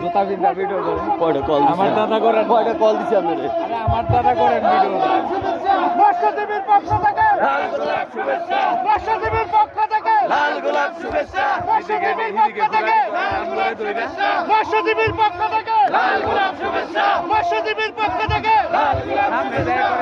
জুতা বিন্দা ভিডিও করে কয়টা কল আমার দাদা করেন কয়টা কল দিছি আপনারে আরে আমার দাদা করেন ভিডিও বর্ষদেবীর পক্ষ থেকে লাল গোলাপ শুভেচ্ছা বর্ষদেবীর পক্ষ থেকে লাল গোলাপ শুভেচ্ছা বর্ষদেবীর পক্ষ থেকে বর্ষদেবীর পক্ষ থেকে লাল গোলাপ শুভেচ্ছা বর্ষদেবীর পক্ষ থেকে লাল গোলাপ সামনে দেখ